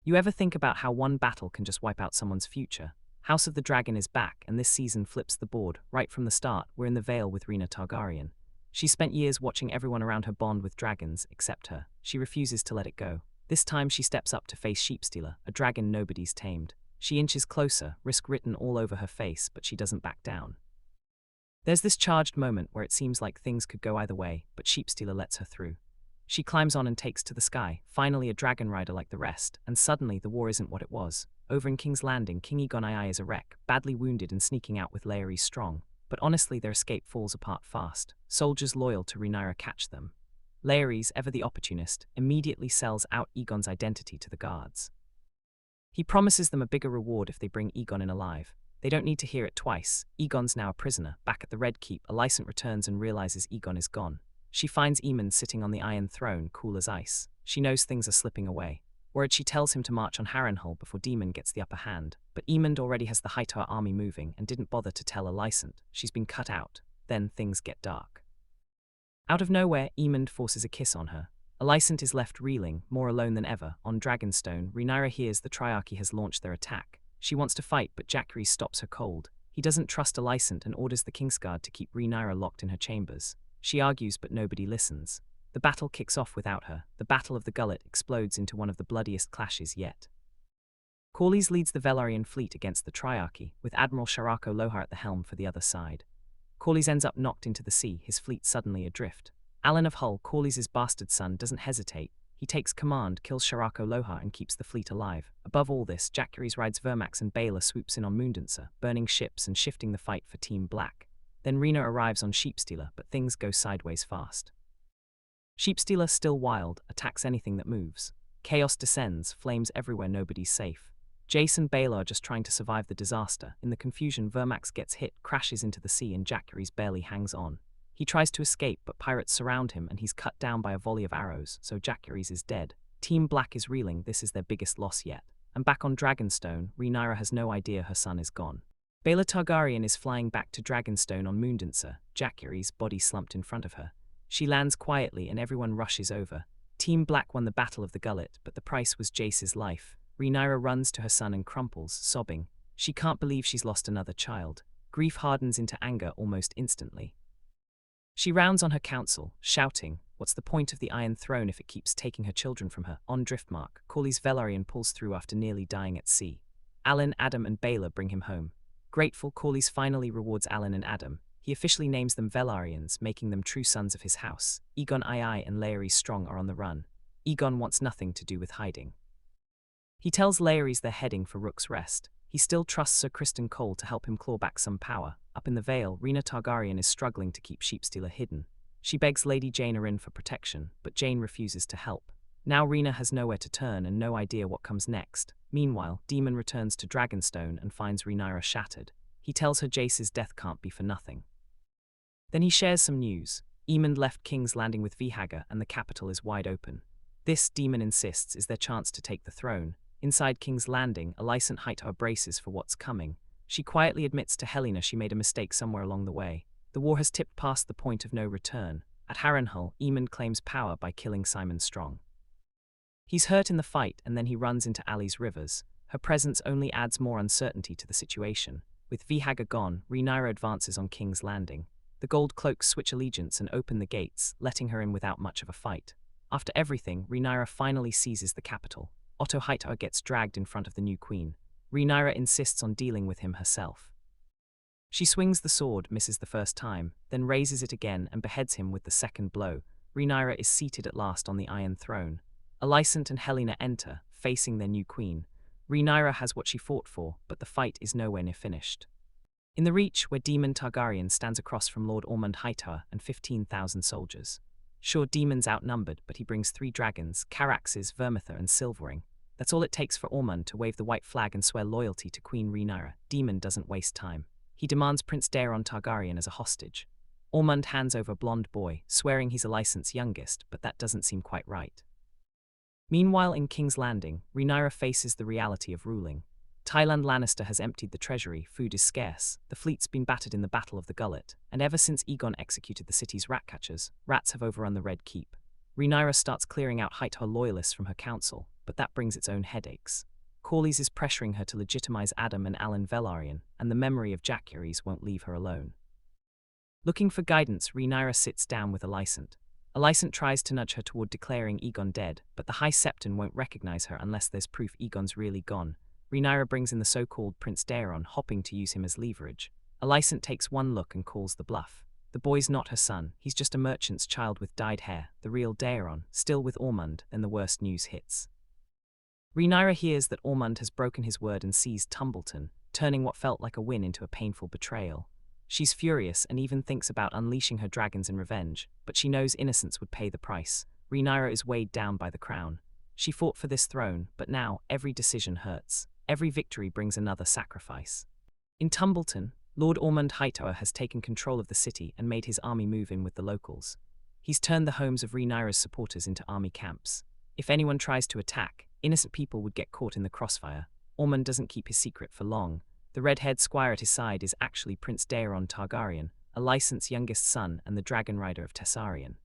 You ever think about how one battle can just wipe out someone's future? House of the Dragon is back, and this season flips the board. Right from the start, we're in the Vale with Rhaenyra Targaryen. She spent years watching everyone around her bond with dragons, except her. She refuses to let it go. This time she steps up to face Sheepstealer, a dragon nobody's tamed. She inches closer, risk written all over her face, but she doesn't back down. There's this charged moment where it seems like things could go either way, but Sheepstealer lets her through. She climbs on and takes to the sky, finally a dragon rider like the rest, and suddenly the war isn't what it was. Over in King's Landing, King Aegon II is a wreck, badly wounded and sneaking out with Laery's strong. But honestly, their escape falls apart fast. Soldiers loyal to Rhaenyra catch them. Laery's, ever the opportunist, immediately sells out Aegon's identity to the guards. He promises them a bigger reward if they bring Aegon in alive. They don't need to hear it twice. Aegon's now a prisoner. Back at the Red Keep, Alicent returns and realizes Aegon is gone. She finds Aemond sitting on the Iron Throne, cool as ice. She knows things are slipping away. Worried, she tells him to march on Harrenhal before Daemon gets the upper hand. But Aemond already has the Hightower army moving and didn't bother to tell Alicent. She's been cut out. Then things get dark. Out of nowhere, Aemond forces a kiss on her. Alicent is left reeling, more alone than ever. On Dragonstone, Rhaenyra hears the Triarchy has launched their attack. She wants to fight, but Jaehaerys stops her cold. He doesn't trust Alicent and orders the Kingsguard to keep Rhaenyra locked in her chambers. She argues, but nobody listens. The battle kicks off without her. The Battle of the Gullet explodes into one of the bloodiest clashes yet. Corlys leads the Velaryon fleet against the Triarchy, with Admiral Sharako Lohar at the helm for the other side. Corlys ends up knocked into the sea, his fleet suddenly adrift. Alan of Hull, Corlys' bastard son, doesn't hesitate. He takes command, kills Sharako Lohar, and keeps the fleet alive. Above all this, Jaehaerys rides Vermax and Baelor swoops in on Moondensor, burning ships and shifting the fight for Team Black. Then Rhaenyra arrives on Sheepstealer, but things go sideways fast. Sheepstealer, still wild, attacks anything that moves. Chaos descends, flames everywhere, nobody's safe. Jace and Baelor are just trying to survive the disaster. In the confusion, Vermax gets hit, crashes into the sea, and Jaehaerys barely hangs on. He tries to escape, but pirates surround him and he's cut down by a volley of arrows, so Jaehaerys is dead. Team Black is reeling, this is their biggest loss yet. And back on Dragonstone, Rhaenyra has no idea her son is gone. Baelor Targaryen is flying back to Dragonstone on Moondensor, Jaehaerys' body slumped in front of her. She lands quietly and everyone rushes over. Team Black won the Battle of the Gullet, but the price was Jace's life. Rhaenyra runs to her son and crumples, sobbing. She can't believe she's lost another child. Grief hardens into anger almost instantly. She rounds on her council, shouting, "What's the point of the Iron Throne if it keeps taking her children from her?" On Driftmark, Corlys Velaryon pulls through after nearly dying at sea. Alan, Adam and Baelor bring him home. Grateful, Corlys finally rewards Alan and Adam. He officially names them Velaryons, making them true sons of his house. Aegon II and Laery Strong are on the run. Aegon wants nothing to do with hiding. He tells Laerys they're heading for Rook's Rest. He still trusts Sir Criston Cole to help him claw back some power. Up in the Vale, Rhaenyra Targaryen is struggling to keep Sheepstealer hidden. She begs Lady Jane Arryn for protection, but Jane refuses to help. Now Rhaenyra has nowhere to turn and no idea what comes next. Meanwhile, Daemon returns to Dragonstone and finds Rhaenyra shattered. He tells her Jace's death can't be for nothing. Then he shares some news. Aemond left King's Landing with Vihaga and the capital is wide open. This, Daemon insists, is their chance to take the throne. Inside King's Landing, Alicent Hightower braces for what's coming. She quietly admits to Helena she made a mistake somewhere along the way. The war has tipped past the point of no return. At Harrenhal, Aemond claims power by killing Simon Strong. He's hurt in the fight and then he runs into Ali's Rivers. Her presence only adds more uncertainty to the situation. With Vihaga gone, Rhaenyra advances on King's Landing. The Gold Cloaks switch allegiance and open the gates, letting her in without much of a fight. After everything, Rhaenyra finally seizes the capital. Otto Hightower gets dragged in front of the new queen. Rhaenyra insists on dealing with him herself. She swings the sword, misses the first time, then raises it again and beheads him with the second blow. Rhaenyra is seated at last on the Iron Throne. Alicent and Helena enter, facing their new queen. Rhaenyra has what she fought for, but the fight is nowhere near finished. In the Reach, where Daemon Targaryen stands across from Lord Ormond Hightower and 15,000 soldiers. Sure, Daemon's outnumbered, but he brings 3 dragons, Caraxes, Vermithor and Silvering. That's all it takes for Ormond to wave the white flag and swear loyalty to Queen Rhaenyra. Daemon doesn't waste time. He demands Prince Daeron Targaryen as a hostage. Ormond hands over Blonde Boy, swearing he's Alicent's youngest, but that doesn't seem quite right. Meanwhile, in King's Landing, Rhaenyra faces the reality of ruling. Tyland Lannister has emptied the treasury, food is scarce, the fleet's been battered in the Battle of the Gullet, and ever since Aegon executed the city's ratcatchers, rats have overrun the Red Keep. Rhaenyra starts clearing out Hightower loyalists from her council. but that brings its own headaches. Corlys is pressuring her to legitimize Adam and Alan Velaryon, and the memory of Jaehaerys won't leave her alone. Looking for guidance, Rhaenyra sits down with Alicent. Alicent tries to nudge her toward declaring Aegon dead, but the High Septon won't recognize her unless there's proof Aegon's really gone. Rhaenyra brings in the so-called Prince Daeron, hoping to use him as leverage. Alicent takes one look and calls the bluff. The boy's not her son, he's just a merchant's child with dyed hair, the real Daeron, still with Ormond. Then the worst news hits. Rhaenyra hears that Ormond has broken his word and seized Tumbleton, turning what felt like a win into a painful betrayal. She's furious and even thinks about unleashing her dragons in revenge, but she knows innocence would pay the price. Rhaenyra is weighed down by the crown. She fought for this throne, but now every decision hurts. Every victory brings another sacrifice. In Tumbleton, Lord Ormond Hightower has taken control of the city and made his army move in with the locals. He's turned the homes of Rhaenyra's supporters into army camps. If anyone tries to attack, innocent people would get caught in the crossfire. Ormond doesn't keep his secret for long. The red-haired squire at his side is actually Prince Daeron Targaryen, Alicent's youngest son and the dragon rider of Tessarion.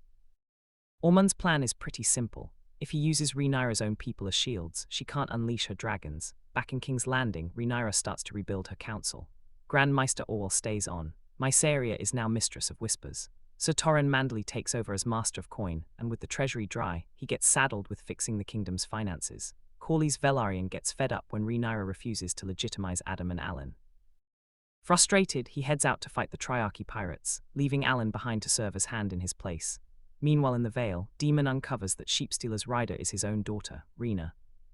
Ormond's plan is pretty simple. If he uses Rhaenyra's own people as shields, she can't unleash her dragons. Back in King's Landing, Rhaenyra starts to rebuild her council. Grand Maester Orwell stays on. Mysaria is now mistress of whispers. Sir Torren Manderly takes over as Master of Coin, and with the treasury dry, he gets saddled with fixing the kingdom's finances. Corlys Velaryon gets fed up when Rhaenyra refuses to legitimize Adam and Alan. Frustrated, he heads out to fight the Triarchy pirates, leaving Alan behind to serve as hand in his place. Meanwhile in the Vale, Daemon uncovers that Sheepstealer's rider is his own daughter, Rhaena.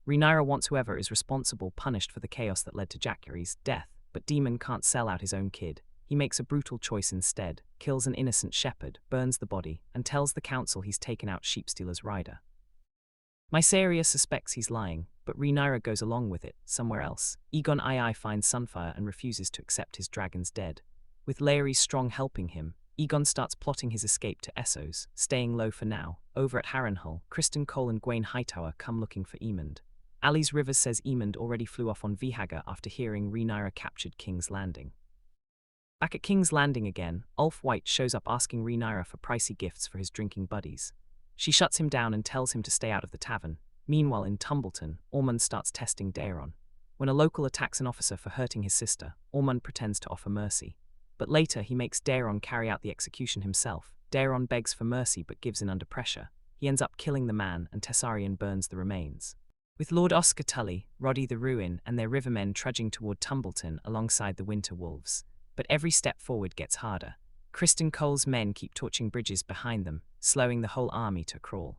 Rhaenyra wants whoever is responsible punished for the chaos that led to Jaehaerys' death, but Daemon can't sell out his own kid. He makes a brutal choice instead, kills an innocent shepherd, burns the body, and tells the council he's taken out Sheepstealer's rider. Mysaria suspects he's lying, but Rhaenyra goes along with it, somewhere else. Aegon II finds Sunfire and refuses to accept his dragons dead. With Laerys Strong helping him, Aegon starts plotting his escape to Essos, staying low for now. Over at Harrenhal, Criston Cole and Gwaine Hightower come looking for Aemond. Alys Rivers says Aemond already flew off on Vihaga after hearing Rhaenyra captured King's Landing. Back at King's Landing again, Ulf White shows up asking Rhaenyra for pricey gifts for his drinking buddies. She shuts him down and tells him to stay out of the tavern. Meanwhile in Tumbleton, Ormond starts testing Daeron. When a local attacks an officer for hurting his sister, Ormond pretends to offer mercy. But later he makes Daeron carry out the execution himself. Daeron begs for mercy but gives in under pressure. He ends up killing the man and Tessarion burns the remains. With Lord Oscar Tully, Roddy the Ruin and their rivermen trudging toward Tumbleton alongside the Winter Wolves. But every step forward gets harder. Criston Cole's men keep torching bridges behind them, slowing the whole army to a crawl.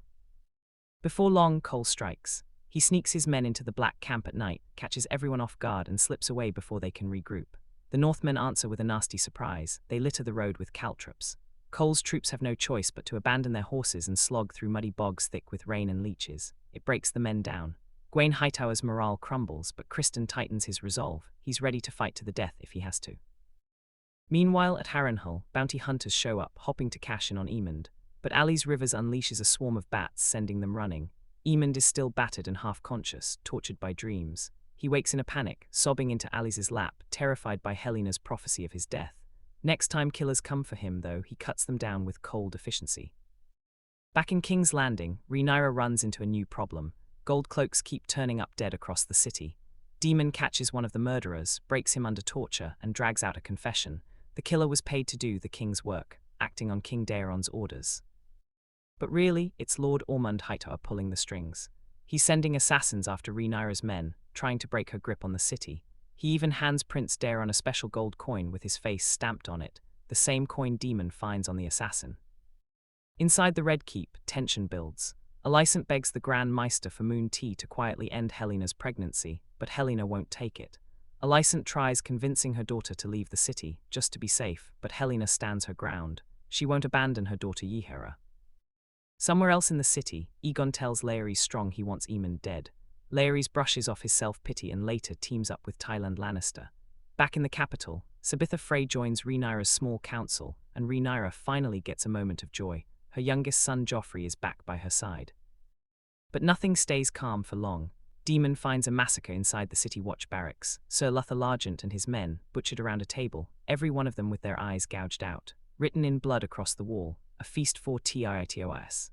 Before long, Cole strikes. He sneaks his men into the Black Camp at night, catches everyone off guard and slips away before they can regroup. The Northmen answer with a nasty surprise. They litter the road with caltrops. Cole's troops have no choice but to abandon their horses and slog through muddy bogs thick with rain and leeches. It breaks the men down. Gwaine Hightower's morale crumbles, but Criston tightens his resolve. He's ready to fight to the death if he has to. Meanwhile, at Harrenhal, bounty hunters show up, hoping to cash in on Aemond. But Alys Rivers unleashes a swarm of bats, sending them running. Aemond is still battered and half-conscious, tortured by dreams. He wakes in a panic, sobbing into Alys's lap, terrified by Helena's prophecy of his death. Next time killers come for him, though, he cuts them down with cold efficiency. Back in King's Landing, Rhaenyra runs into a new problem. Gold cloaks keep turning up dead across the city. Daemon catches one of the murderers, breaks him under torture, and drags out a confession. The killer was paid to do the king's work, acting on King Daeron's orders. But really, it's Lord Ormond Hightower pulling the strings. He's sending assassins after Rhaenyra's men, trying to break her grip on the city. He even hands Prince Daeron a special gold coin with his face stamped on it, the same coin Daemon finds on the assassin. Inside the Red Keep, tension builds. Alicent begs the Grand Maester for Moon Tea to quietly end Helena's pregnancy, but Helena won't take it. Alicent tries convincing her daughter to leave the city, just to be safe, but Helena stands her ground. She won't abandon her daughter Rhaenyra. Somewhere else in the city, Aegon tells Laerys Strong he wants Aemond dead. Laerys brushes off his self-pity and later teams up with Tyland Lannister. Back in the capital, Sabitha Frey joins Rhaenyra's small council, and Rhaenyra finally gets a moment of joy. Her youngest son Joffrey is back by her side. But nothing stays calm for long. Daemon finds a massacre inside the City Watch barracks. Sir Luther Largent and his men, butchered around a table, every one of them with their eyes gouged out. Written in blood across the wall, a feast for Titos.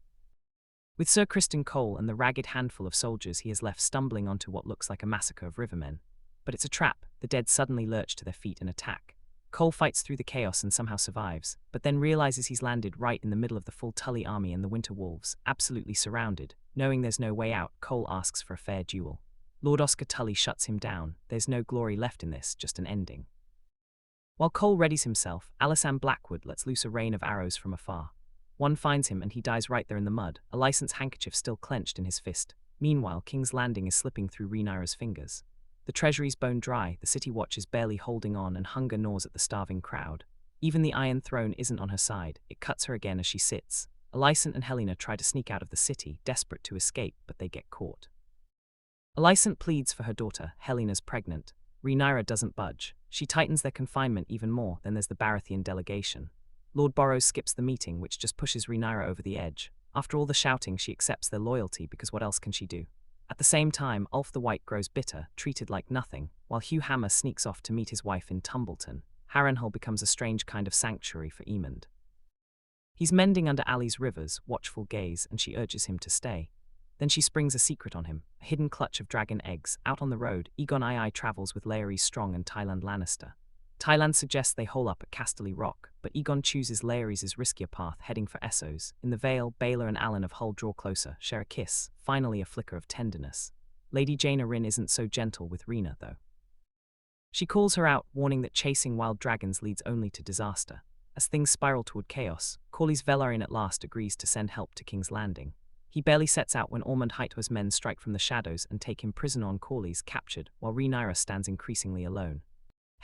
With Sir Criston Cole and the ragged handful of soldiers he has left stumbling onto what looks like a massacre of rivermen. But it's a trap. The dead suddenly lurch to their feet and attack. Cole fights through the chaos and somehow survives, but then realizes he's landed right in the middle of the full Tully army and the Winter Wolves, absolutely surrounded. Knowing there's no way out, Cole asks for a fair duel. Lord Oscar Tully shuts him down. There's no glory left in this, just an ending. While Cole readies himself, Alysanne Blackwood lets loose a rain of arrows from afar. One finds him and he dies right there in the mud, a licensed handkerchief still clenched in his fist. Meanwhile, King's Landing is slipping through Rhaenyra's fingers. The treasury's bone dry, the city watch is barely holding on, and hunger gnaws at the starving crowd. Even the Iron Throne isn't on her side. It cuts her again as she sits. Alicent and Helaena try to sneak out of the city, desperate to escape, but they get caught. Alicent pleads for her daughter. Helena's pregnant. Rhaenyra doesn't budge. She tightens their confinement even more. Then there's the Baratheon delegation. Lord Borros skips the meeting, which just pushes Rhaenyra over the edge. After all the shouting, she accepts their loyalty because what else can she do? At the same time, Ulf the White grows bitter, treated like nothing, while Hugh Hammer sneaks off to meet his wife in Tumbleton. Harrenhal becomes a strange kind of sanctuary for Aemond. He's mending under Ali's rivers, watchful gaze, and she urges him to stay. Then she springs a secret on him, a hidden clutch of dragon eggs. Out on the road, Aegon II travels with Laerys Strong and Tyland Lannister. Tyland suggests they hole up at Casterly Rock, but Aegon chooses Laerys' riskier path, heading for Essos. In the Vale, Baelor and Alan of Hull draw closer, share a kiss, finally a flicker of tenderness. Lady Jaina Ryn isn't so gentle with Rhaena, though. She calls her out, warning that chasing wild dragons leads only to disaster. As things spiral toward chaos, Corlys Velaryon at last agrees to send help to King's Landing. He barely sets out when Ormond Hightower's men strike from the shadows and take him prisoner on Corlys, captured, while Rhaenyra stands increasingly alone.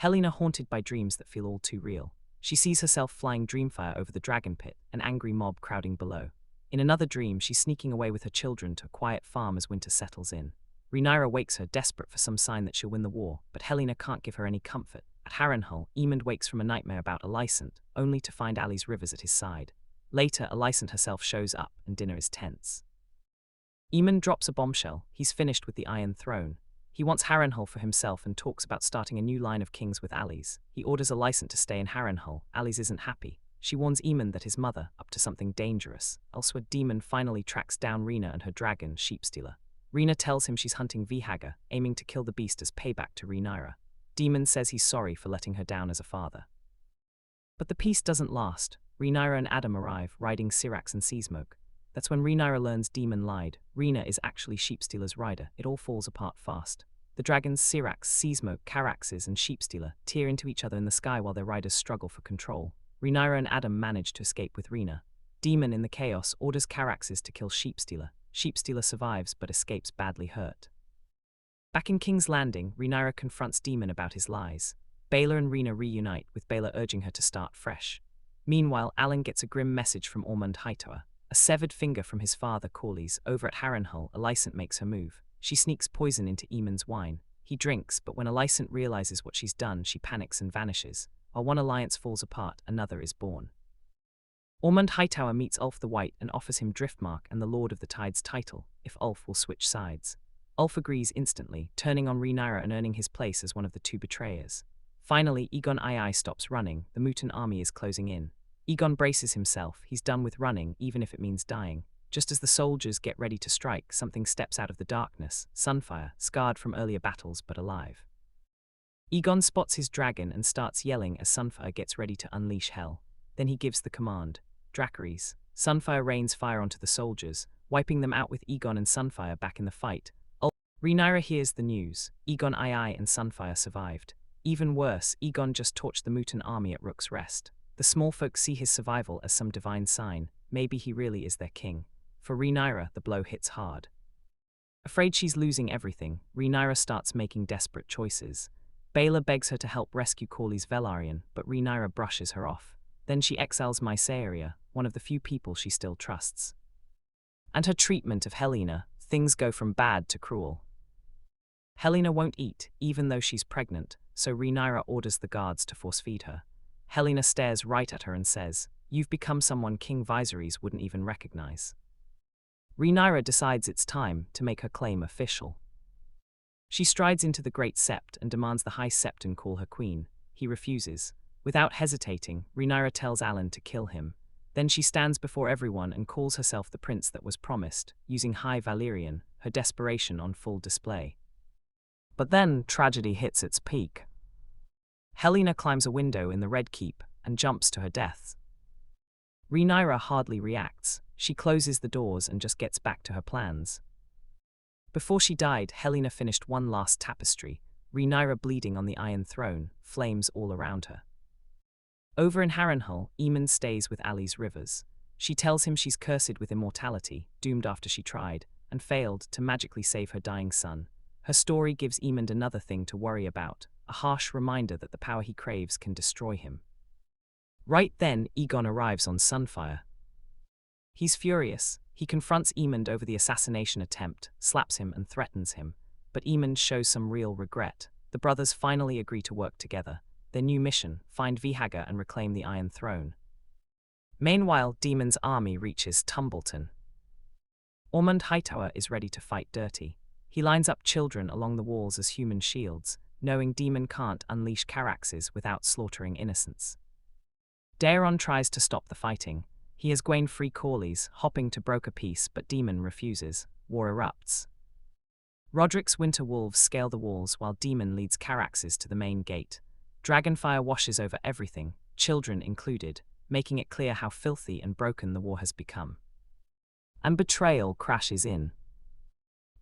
Helaena haunted by dreams that feel all too real. She sees herself flying Dreamfire over the dragon pit, an angry mob crowding below. In another dream, she's sneaking away with her children to a quiet farm as winter settles in. Rhaenyra wakes her, desperate for some sign that she'll win the war, but Helaena can't give her any comfort. At Harrenhal, Aemond wakes from a nightmare about Alicent, only to find Ali's rivers at his side. Later, Alicent herself shows up, and dinner is tense. Aemond drops a bombshell. He's finished with the Iron Throne. He wants Harrenhal for himself and talks about starting a new line of kings with Alys. He orders Alicent to stay in Harrenhal. Alys isn't happy. She warns Aemond that his mother, up to something dangerous. Elsewhere, Daemon finally tracks down Rhaena and her dragon, Sheepstealer. Rhaena tells him she's hunting Vhagar, aiming to kill the beast as payback to Rhaenyra. Daemon says he's sorry for letting her down as a father. But the peace doesn't last. Rhaenyra and Adam arrive, riding Syrax and Seasmoke. That's when Rhaenyra learns Daemon lied. Rhaena is actually Sheepstealer's rider. It all falls apart fast. The dragons Syrax, Seasmoke, Caraxes, and Sheepstealer tear into each other in the sky while their riders struggle for control. Rhaenyra and Adam manage to escape with Rhaena. Daemon, in the chaos, orders Caraxes to kill Sheepstealer. Sheepstealer survives but escapes badly hurt. Back in King's Landing, Rhaenyra confronts Daemon about his lies. Baelor and Rhaena reunite, with Baelor urging her to start fresh. Meanwhile, Alan gets a grim message from Ormond Hightower. A severed finger from his father, Corlys. Over at Harrenhal, Alicent makes her move. She sneaks poison into Aemond's wine. He drinks, but when Alicent realizes what she's done, she panics and vanishes. While one alliance falls apart, another is born. Ormond Hightower meets Ulf the White and offers him Driftmark and the Lord of the Tide's title, if Ulf will switch sides. Ulf agrees instantly, turning on Rhaenyra and earning his place as one of the two betrayers. Finally, Aegon II stops running. The mutant army is closing in. Aegon braces himself. He's done with running, even if it means dying. Just as the soldiers get ready to strike, something steps out of the darkness. Sunfire, scarred from earlier battles but alive. Aegon spots his dragon and starts yelling as Sunfire gets ready to unleash hell. Then he gives the command. Dracarys. Sunfire rains fire onto the soldiers, wiping them out with Aegon and Sunfire back in the fight. Rhaenyra hears the news. Aegon II and Sunfire survived. Even worse, Aegon just torched the mutant army at Rook's Rest. The small folk see his survival as some divine sign. Maybe he really is their king. For Rhaenyra, the blow hits hard. Afraid she's losing everything, Rhaenyra starts making desperate choices. Baelor begs her to help rescue Corlys Velaryon, but Rhaenyra brushes her off. Then she exiles Mysaria, one of the few people she still trusts. And her treatment of Helaena, things go from bad to cruel. Helaena won't eat, even though she's pregnant, so Rhaenyra orders the guards to force-feed her. Helaena stares right at her and says, "You've become someone King Viserys wouldn't even recognize." Rhaenyra decides it's time to make her claim official. She strides into the Great Sept and demands the High Septon call her queen. He refuses. Without hesitating, Rhaenyra tells Alan to kill him. Then she stands before everyone and calls herself the prince that was promised, using High Valyrian, her desperation on full display. But then, tragedy hits its peak. Helaena climbs a window in the Red Keep and jumps to her death. Rhaenyra hardly reacts. She closes the doors and just gets back to her plans. Before she died, Helaena finished one last tapestry, Rhaenyra bleeding on the Iron Throne, flames all around her. Over in Harrenhal, Aemond stays with Aly's Rivers. She tells him she's cursed with immortality, doomed after she tried, and failed to magically save her dying son. Her story gives Aemond another thing to worry about, a harsh reminder that the power he craves can destroy him. Right then, Aegon arrives on Sunfire. He's furious. He confronts Aemond over the assassination attempt, slaps him and threatens him. But Aemond shows some real regret. The brothers finally agree to work together. Their new mission, find Vihaga and reclaim the Iron Throne. Meanwhile, Daemon's army reaches Tumbleton. Aemond Hightower is ready to fight dirty. He lines up children along the walls as human shields, knowing Daemon can't unleash Caraxes without slaughtering innocents. Daeron tries to stop the fighting. He has Gwaine free Corlys, hopping to broker peace, but Daemon refuses. War erupts. Roderick's winter wolves scale the walls while Daemon leads Caraxes to the main gate. Dragonfire washes over everything, children included, making it clear how filthy and broken the war has become. And betrayal crashes in.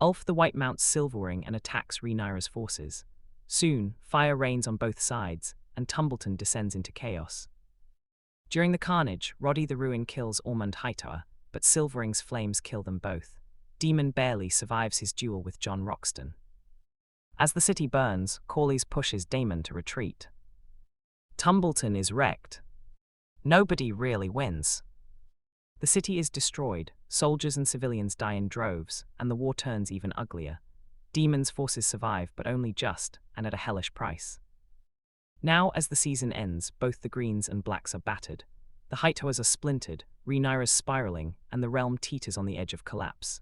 Ulf the White mounts Silverwing and attacks Rhaenyra's forces. Soon, fire reigns on both sides, and Tumbleton descends into chaos. During the carnage, Roddy the Ruin kills Aemond Hightower, but Silverwing's flames kill them both. Daemon barely survives his duel with Jon Roxton. As the city burns, Corlys pushes Daemon to retreat. Tumbleton is wrecked. Nobody really wins. The city is destroyed, soldiers and civilians die in droves, and the war turns even uglier. Daemon's forces survive, but only just, and at a hellish price. Now, as the season ends, both the Greens and Blacks are battered. The Hightowers are splintered, Rhaenyra's spiraling, and the realm teeters on the edge of collapse.